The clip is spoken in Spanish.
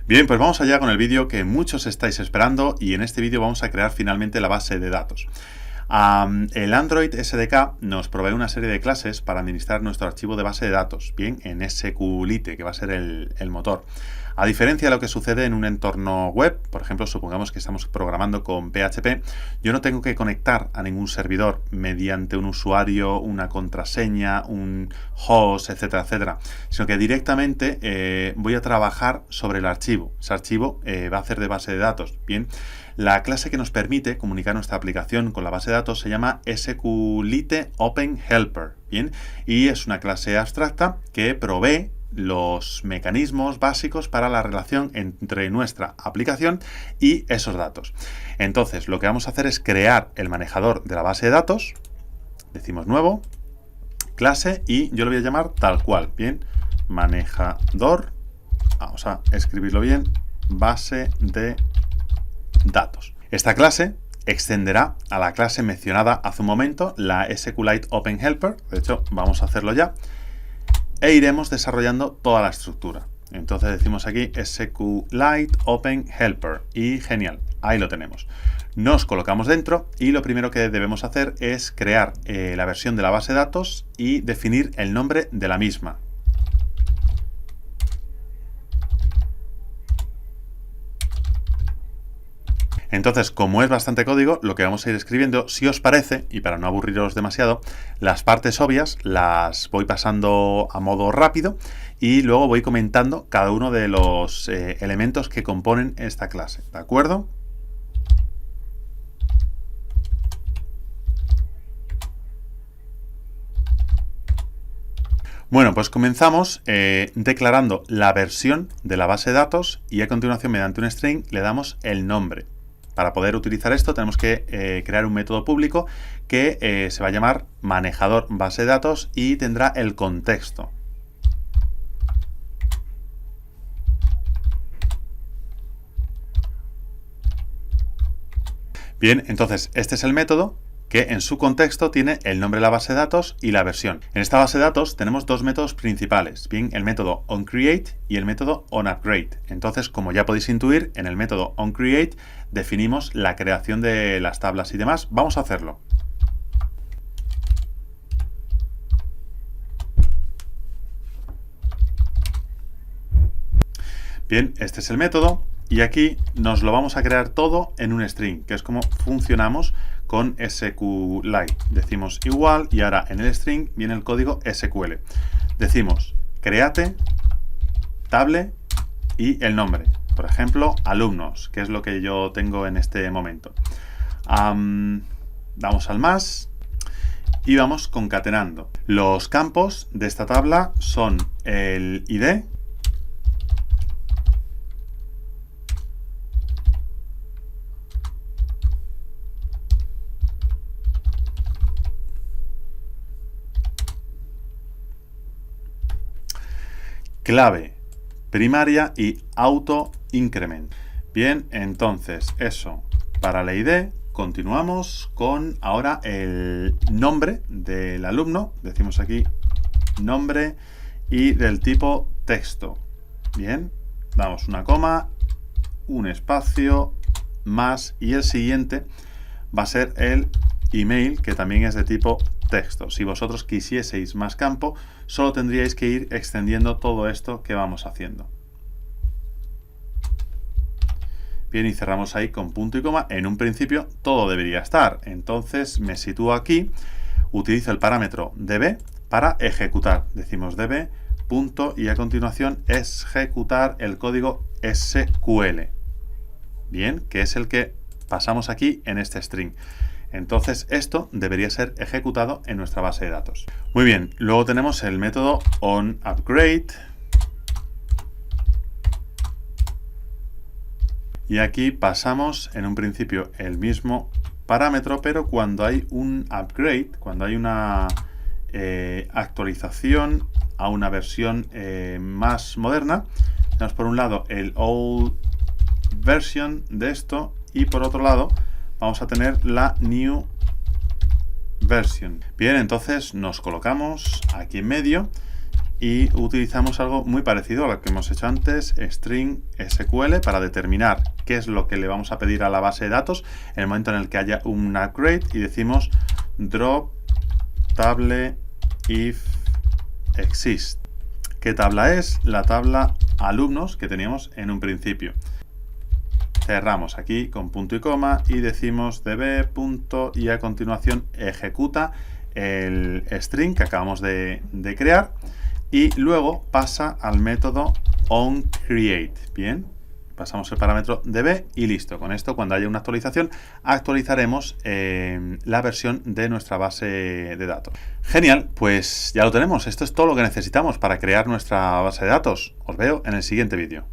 Bien, pues vamos allá con el vídeo que muchos estáis esperando y en este vídeo vamos a crear finalmente la base de datos. El Android SDK nos provee una serie de clases para administrar nuestro archivo de base de datos, bien, en SQLite, que va a ser el motor. A diferencia de lo que sucede en un entorno web, por ejemplo, supongamos que estamos programando con PHP, yo no tengo que conectar a ningún servidor mediante un usuario, una contraseña, un host, etcétera, etcétera, sino que directamente voy a trabajar sobre el archivo. Ese archivo va a hacer de base de datos. Bien, la clase que nos permite comunicar nuestra aplicación con la base de datos se llama SQLite Open Helper. Bien, y es una clase abstracta que provee los mecanismos básicos para la relación entre nuestra aplicación y esos datos. Entonces, lo que vamos a hacer es crear el manejador de la base de datos. Decimos nuevo, clase, y yo lo voy a llamar tal cual. Bien, manejador, vamos a escribirlo bien, base de datos. Esta clase extenderá a la clase mencionada hace un momento, la SQLite Open Helper. De hecho, vamos a hacerlo ya. E iremos desarrollando toda la estructura. Entonces decimos aquí SQLite Open Helper y genial, ahí lo tenemos. Nos colocamos dentro y lo primero que debemos hacer es crear la versión de la base de datos y definir el nombre de la misma. Entonces, como es bastante código, lo que vamos a ir escribiendo, si os parece, y para no aburriros demasiado, las partes obvias las voy pasando a modo rápido y luego voy comentando cada uno de los elementos que componen esta clase, ¿de acuerdo? Bueno, pues comenzamos declarando la versión de la base de datos y a continuación, mediante un string, le damos el nombre. Para poder utilizar esto tenemos que crear un método público que se va a llamar manejador base de datos y tendrá el contexto. Bien, entonces este es el método que en su contexto tiene el nombre de la base de datos y la versión. En esta base de datos tenemos dos métodos principales, bien, el método onCreate y el método onUpgrade. Entonces, como ya podéis intuir, en el método onCreate definimos la creación de las tablas y demás. Vamos a hacerlo. Bien, este es el método y aquí nos lo vamos a crear todo en un string, que es como funcionamos con SQLite. Decimos igual y ahora en el string viene el código SQL. Decimos create table y el nombre. Por ejemplo, alumnos, que es lo que yo tengo en este momento. Damos al más y vamos concatenando. Los campos de esta tabla son el ID, clave primaria y auto increment. Bien, entonces eso para la ID. Continuamos con ahora el nombre del alumno. Decimos aquí nombre y del tipo texto. Bien, damos una coma, un espacio, más y el siguiente va a ser el email, que también es de tipo texto. Si vosotros quisieseis más campo, solo tendríais que ir extendiendo todo esto que vamos haciendo. Bien, y cerramos ahí con punto y coma. En un principio todo debería estar. Entonces me sitúo aquí, utilizo el parámetro db para ejecutar. Decimos db punto y a continuación ejecutar el código SQL. Bien, que es el que pasamos aquí en este string. Entonces esto debería ser ejecutado en nuestra base de datos. Muy bien, luego tenemos el método onUpgrade. Y aquí pasamos en un principio el mismo parámetro, pero cuando hay un upgrade, cuando hay una actualización a una versión más moderna, tenemos por un lado el old version de esto y por otro lado vamos a tener la new version. Bien, entonces nos colocamos aquí en medio y utilizamos algo muy parecido a lo que hemos hecho antes, string SQL, para determinar qué es lo que le vamos a pedir a la base de datos en el momento en el que haya un upgrade, y decimos drop table if exist. ¿Qué tabla es? La tabla alumnos que teníamos en un principio. Cerramos aquí con punto y coma y decimos db punto, y a continuación ejecuta el string que acabamos de crear, y luego pasa al método onCreate. Bien, pasamos el parámetro db y listo. Con esto, cuando haya una actualización, actualizaremos la versión de nuestra base de datos. Genial, pues ya lo tenemos. Esto es todo lo que necesitamos para crear nuestra base de datos. Os veo en el siguiente vídeo.